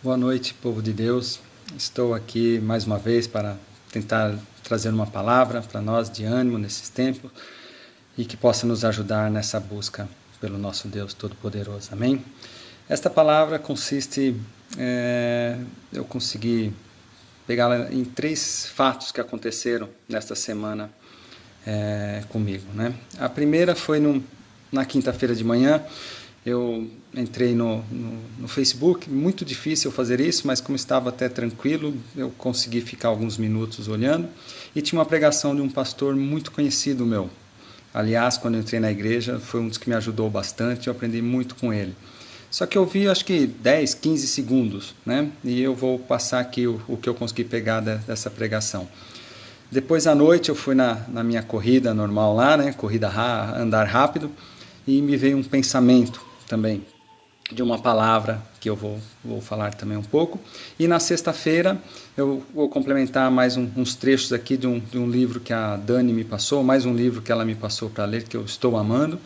Boa noite, povo de Deus. Estou aqui mais uma vez para tentar trazer uma palavra para nós de ânimo nesses tempos e que possa nos ajudar nessa busca pelo nosso Deus Todo-Poderoso. Amém? Esta palavra consiste, eu consegui pegá-la em 3 fatos que aconteceram nesta semana comigo, né? A primeira foi na quinta-feira de manhã. Eu entrei no Facebook, muito difícil fazer isso, mas como estava até tranquilo, eu consegui ficar alguns minutos olhando, e tinha uma pregação de um pastor muito conhecido meu. Aliás, quando eu entrei na igreja, foi um dos que me ajudou bastante, eu aprendi muito com ele. Só que eu vi, acho que 10, 15 segundos, né? E eu vou passar aqui o que eu consegui pegar dessa pregação. Depois à noite eu fui na minha corrida normal lá, né? Andar rápido, e me veio um pensamento também de uma palavra que eu vou falar também um pouco. E na sexta-feira eu vou complementar mais uns trechos aqui de um livro que a Dani me passou, mais um livro que ela me passou para ler, que eu estou amando,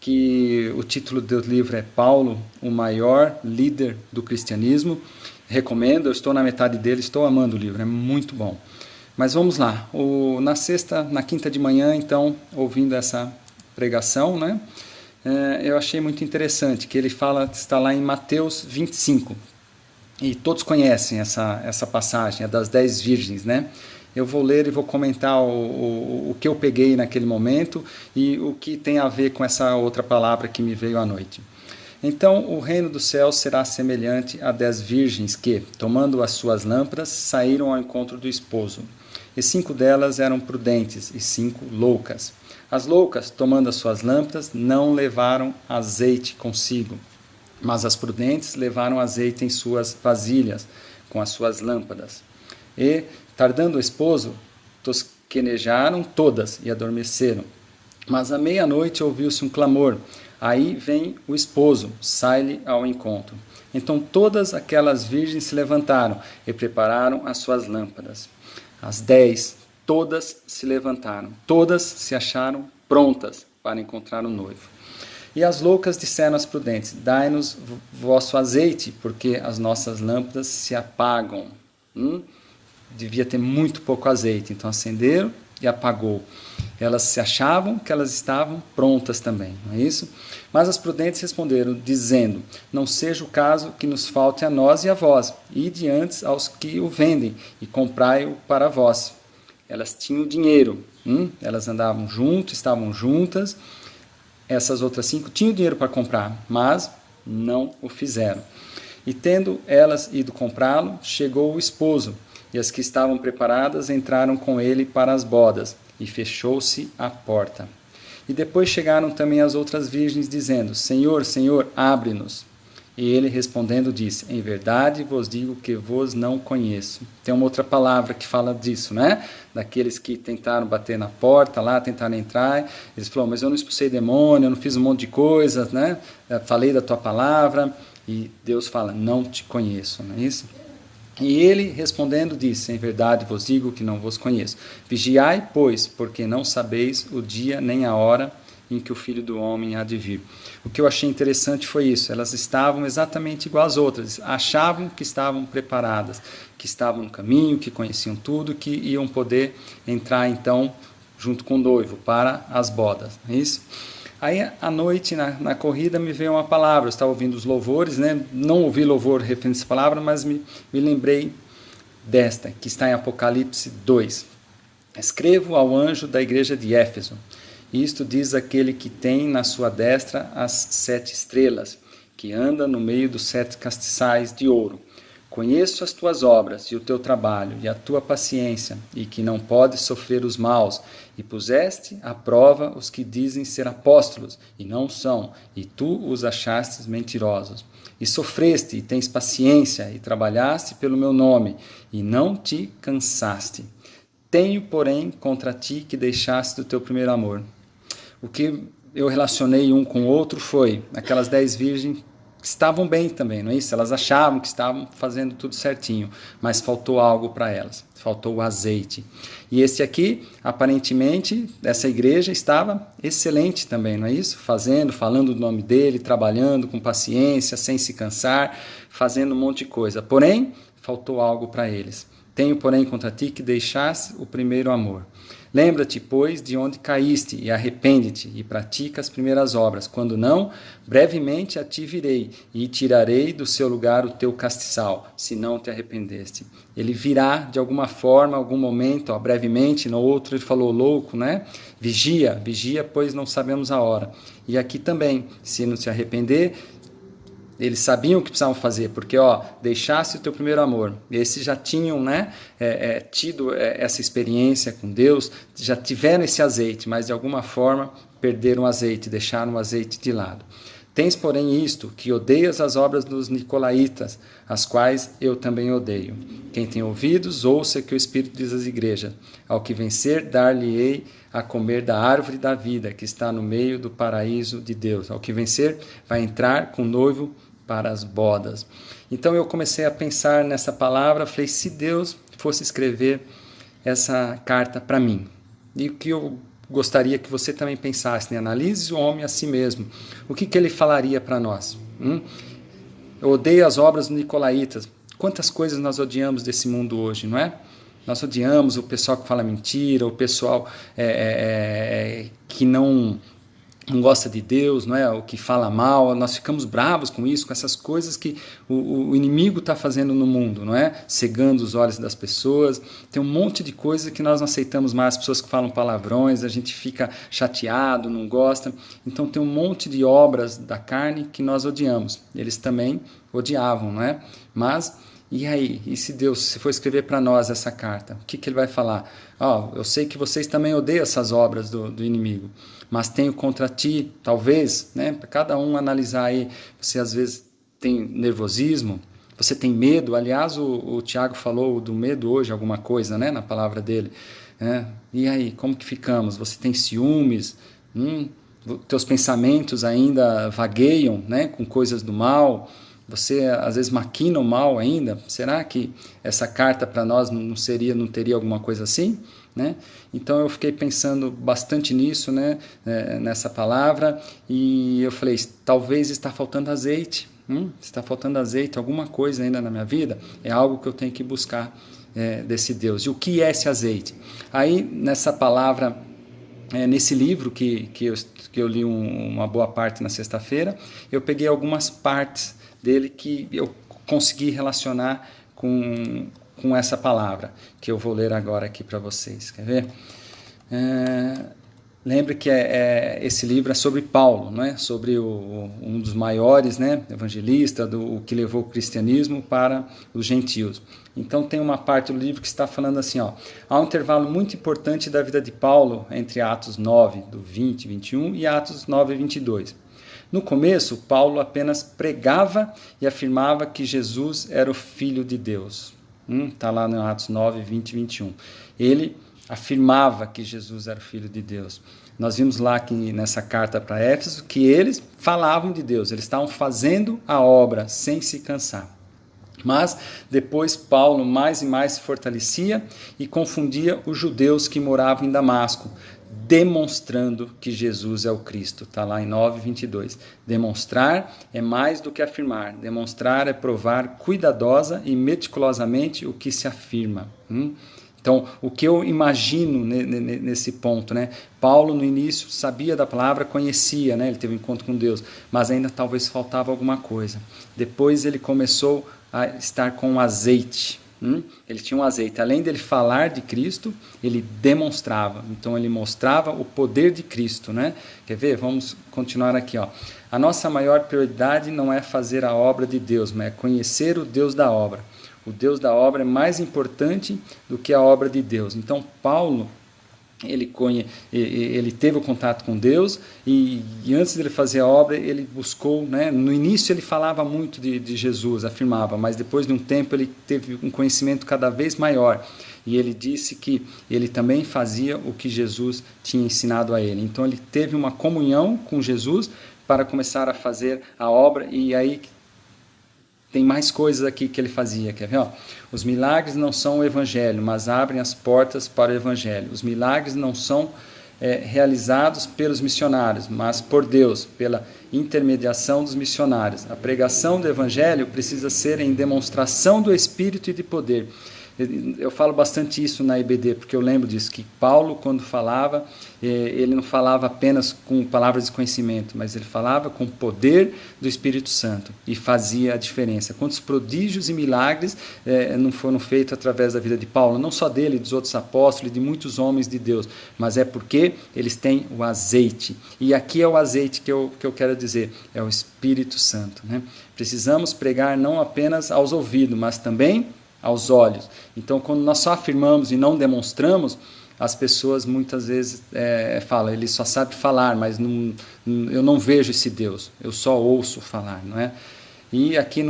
que o título do livro é Paulo, o maior líder do cristianismo. Recomendo, eu estou na metade dele, estou amando o livro, é muito bom. Mas vamos lá, na quinta de manhã, então, ouvindo essa pregação, né? Eu achei muito interessante que ele está lá em Mateus 25, e todos conhecem essa passagem, é das 10 virgens, né? Eu vou ler e vou comentar o que eu peguei naquele momento e o que tem a ver com essa outra palavra que me veio à noite. Então, o reino dos céus será semelhante a 10 virgens que, tomando as suas lâmpadas, saíram ao encontro do esposo. E 5 delas eram prudentes e 5 loucas. As loucas, tomando as suas lâmpadas, não levaram azeite consigo, mas as prudentes levaram azeite em suas vasilhas, com as suas lâmpadas. E, tardando o esposo, tosquenejaram todas e adormeceram. Mas à meia-noite ouviu-se um clamor: aí vem o esposo, sai-lhe ao encontro. Então todas aquelas virgens se levantaram e prepararam as suas lâmpadas. As 10, todas se levantaram, todas se acharam prontas para encontrar o noivo. E as loucas disseram às prudentes: dai-nos vosso azeite, porque as nossas lâmpadas se apagam. Devia ter muito pouco azeite, então acenderam e apagou. Elas se achavam que elas estavam prontas também, não é isso? Mas as prudentes responderam, dizendo: não seja o caso que nos falte a nós e a vós, ide antes aos que o vendem, e comprai-o para vós. Elas tinham dinheiro, elas andavam juntas, estavam juntas. Essas outras 5 tinham dinheiro para comprar, mas não o fizeram. E tendo elas ido comprá-lo, chegou o esposo, e as que estavam preparadas entraram com ele para as bodas, e fechou-se a porta. E depois chegaram também as outras virgens, dizendo: Senhor, Senhor, abre-nos. E ele respondendo disse: em verdade vos digo que vos não conheço. Tem uma outra palavra que fala disso, né? Daqueles que tentaram bater na porta lá, tentaram entrar. Eles falaram: mas eu não expulsei demônio, eu não fiz um monte de coisas, né? Eu falei da tua palavra. E Deus fala: não te conheço, não é isso? E ele respondendo disse: em verdade vos digo que não vos conheço. Vigiai, pois, porque não sabeis o dia nem a hora em que o Filho do Homem há de vir. O que eu achei interessante foi isso: elas estavam exatamente igual às outras, achavam que estavam preparadas, que estavam no caminho, que conheciam tudo, que iam poder entrar então junto com o noivo para as bodas, não é isso? Aí, à noite, na corrida, me veio uma palavra. Eu estava ouvindo os louvores, né? Não ouvi louvor referente a essa palavra, mas me lembrei desta, que está em Apocalipse 2. Escrevo ao anjo da igreja de Éfeso. Isto diz aquele que tem na sua destra as 7 estrelas, que anda no meio dos 7 castiçais de ouro. Conheço as tuas obras e o teu trabalho e a tua paciência, e que não podes sofrer os maus, e puseste à prova os que dizem ser apóstolos, e não são, e tu os achastes mentirosos. E sofreste, e tens paciência, e trabalhaste pelo meu nome, e não te cansaste. Tenho, porém, contra ti que deixaste o teu primeiro amor. O que eu relacionei um com o outro foi aquelas 10 virgens estavam bem também, não é isso? Elas achavam que estavam fazendo tudo certinho, mas faltou algo para elas, faltou o azeite. E esse aqui, aparentemente, essa igreja estava excelente também, não é isso? Falando do nome dele, trabalhando com paciência, sem se cansar, fazendo um monte de coisa. Porém, faltou algo para eles. Tenho, porém, contra ti que deixasse o primeiro amor. Lembra-te, pois, de onde caíste, e arrepende-te, e pratica as primeiras obras. Quando não, brevemente a ti virei, e tirarei do seu lugar o teu castiçal, se não te arrependeste. Ele virá, de alguma forma, algum momento, brevemente, no outro ele falou louco, né? Vigia, pois não sabemos a hora. E aqui também, se não se arrepender, eles sabiam o que precisavam fazer, porque deixasse o teu primeiro amor. Esses já tinham, né, tido essa experiência com Deus, já tiveram esse azeite, mas de alguma forma perderam o azeite, deixaram o azeite de lado. Tens, porém, isto, que odeias as obras dos nicolaítas, as quais eu também odeio. Quem tem ouvidos, ouça que o Espírito diz às igrejas: ao que vencer, dar-lhe-ei a comer da árvore da vida, que está no meio do paraíso de Deus. Ao que vencer, vai entrar com o noivo para as bodas. Então eu comecei a pensar nessa palavra, falei, se Deus fosse escrever essa carta para mim, e o que eu gostaria que você também pensasse, né? Analise o homem a si mesmo. O que ele falaria para nós? Eu odeio as obras dos nicolaítas. Quantas coisas nós odiamos desse mundo hoje, não é? Nós odiamos o pessoal que fala mentira, o pessoal que não gosta de Deus, não é? O que fala mal, nós ficamos bravos com isso, com essas coisas que o inimigo está fazendo no mundo, não é? Cegando os olhos das pessoas. Tem um monte de coisa que nós não aceitamos mais, pessoas que falam palavrões, a gente fica chateado, não gosta. Então tem um monte de obras da carne que nós odiamos. Eles também odiavam, não é? Mas e aí? E se Deus for escrever para nós essa carta? O que ele vai falar? Eu sei que vocês também odeiam essas obras do inimigo, mas tenho contra ti, talvez, né, para cada um analisar aí, você às vezes tem nervosismo, você tem medo, aliás o Tiago falou do medo hoje, alguma coisa, né, na palavra dele, e aí, como que ficamos? Você tem ciúmes, teus pensamentos ainda vagueiam, né, com coisas do mal, você às vezes maquina o mal ainda, será que essa carta para nós não teria alguma coisa assim? Né? Então eu fiquei pensando bastante nisso, né? Nessa palavra, e eu falei, talvez está faltando azeite, está faltando azeite, alguma coisa ainda na minha vida, é algo que eu tenho que buscar desse Deus. E o que é esse azeite? Aí nessa palavra, nesse livro que eu li uma boa parte na sexta-feira, eu peguei algumas partes dele que eu consegui relacionar com essa palavra, que eu vou ler agora aqui para vocês. Quer ver? Lembre que esse livro é sobre Paulo, não é? Sobre um dos maiores, né, evangelistas, o que levou o cristianismo para os gentios. Então tem uma parte do livro que está falando assim, há um intervalo muito importante da vida de Paulo entre Atos 9, do 20 e 21, e Atos 9 e 22. No começo, Paulo apenas pregava e afirmava que Jesus era o Filho de Deus. Está lá no Atos 9, 20 e 21. Ele afirmava que Jesus era o Filho de Deus. Nós vimos lá nessa carta para Éfeso que eles falavam de Deus, eles estavam fazendo a obra sem se cansar. Mas depois Paulo mais e mais se fortalecia e confundia os judeus que moravam em Damasco, demonstrando que Jesus é o Cristo. Está lá em 9:22. Demonstrar é mais do que afirmar. Demonstrar é provar cuidadosa e meticulosamente o que se afirma. Então, o que eu imagino nesse ponto, né? Paulo, no início, sabia da palavra, conhecia, né? Ele teve um encontro com Deus, mas ainda talvez faltava alguma coisa. Depois ele começou a estar com azeite. Ele tinha um azeite. Além dele falar de Cristo, ele demonstrava. Então, ele mostrava o poder de Cristo, né? Quer ver? Vamos continuar aqui, A nossa maior prioridade não é fazer a obra de Deus, mas é conhecer o Deus da obra. O Deus da obra é mais importante do que a obra de Deus. Então, Paulo, ele teve o contato com Deus e antes de ele fazer a obra, ele buscou, né? No início ele falava muito de Jesus, afirmava, mas depois de um tempo ele teve um conhecimento cada vez maior e ele disse que ele também fazia o que Jesus tinha ensinado a ele. Então ele teve uma comunhão com Jesus para começar a fazer a obra, e aí Tem mais coisas aqui que ele fazia, quer ver? Ó? Os milagres não são o evangelho, mas abrem as portas para o evangelho. Os milagres não são realizados pelos missionários, mas por Deus, pela intermediação dos missionários. A pregação do evangelho precisa ser em demonstração do Espírito e de poder. Eu falo bastante isso na IBD, porque eu lembro disso, que Paulo, quando falava, ele não falava apenas com palavras de conhecimento, mas ele falava com o poder do Espírito Santo e fazia a diferença. Quantos prodígios e milagres não foram feitos através da vida de Paulo, não só dele, dos outros apóstolos, de muitos homens de Deus, mas é porque eles têm o azeite. E aqui é o azeite que eu quero dizer, é o Espírito Santo, né? Precisamos pregar não apenas aos ouvidos, mas também aos olhos. Então, quando nós só afirmamos e não demonstramos, as pessoas muitas vezes falam, ele só sabe falar, mas eu não vejo esse Deus, eu só ouço falar, não é? E aqui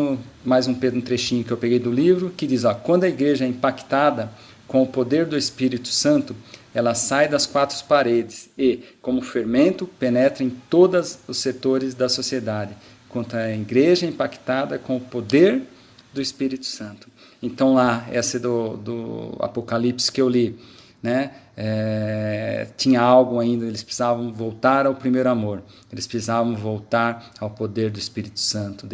mais um trechinho que eu peguei do livro, que diz, quando a igreja é impactada com o poder do Espírito Santo, ela sai das quatro paredes e, como fermento, penetra em todos os setores da sociedade. Quando a igreja é impactada com o poder do Espírito Santo. Então lá, essa do Apocalipse que eu li, né? Tinha algo ainda, eles precisavam voltar ao primeiro amor, eles precisavam voltar ao poder do Espírito Santo,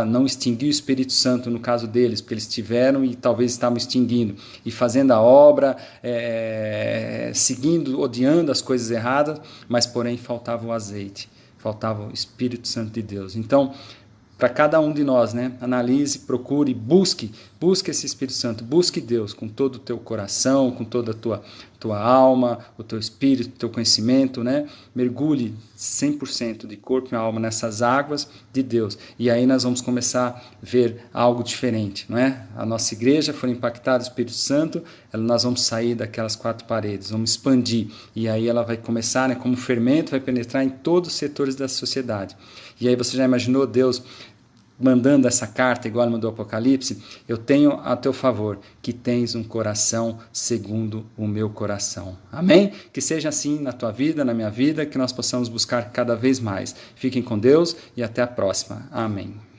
não extinguir o Espírito Santo no caso deles, porque eles tiveram e talvez estavam extinguindo, e fazendo a obra, seguindo, odiando as coisas erradas, mas porém faltava o azeite, faltava o Espírito Santo de Deus. Então, para cada um de nós, né? Analise, procure, busque esse Espírito Santo, busque Deus com todo o teu coração, com toda a tua alma, o teu espírito, o teu conhecimento, né? Mergulhe 100% de corpo e alma nessas águas de Deus. E aí nós vamos começar a ver algo diferente, não é? A nossa igreja foi impactada do Espírito Santo, nós vamos sair daquelas quatro paredes, vamos expandir. E aí ela vai começar, né, como fermento, vai penetrar em todos os setores da sociedade. E aí você já imaginou Deus mandando essa carta, igual ele mandou o Apocalipse? Eu tenho a teu favor, que tens um coração segundo o meu coração. Amém? Que seja assim na tua vida, na minha vida, que nós possamos buscar cada vez mais. Fiquem com Deus e até a próxima. Amém.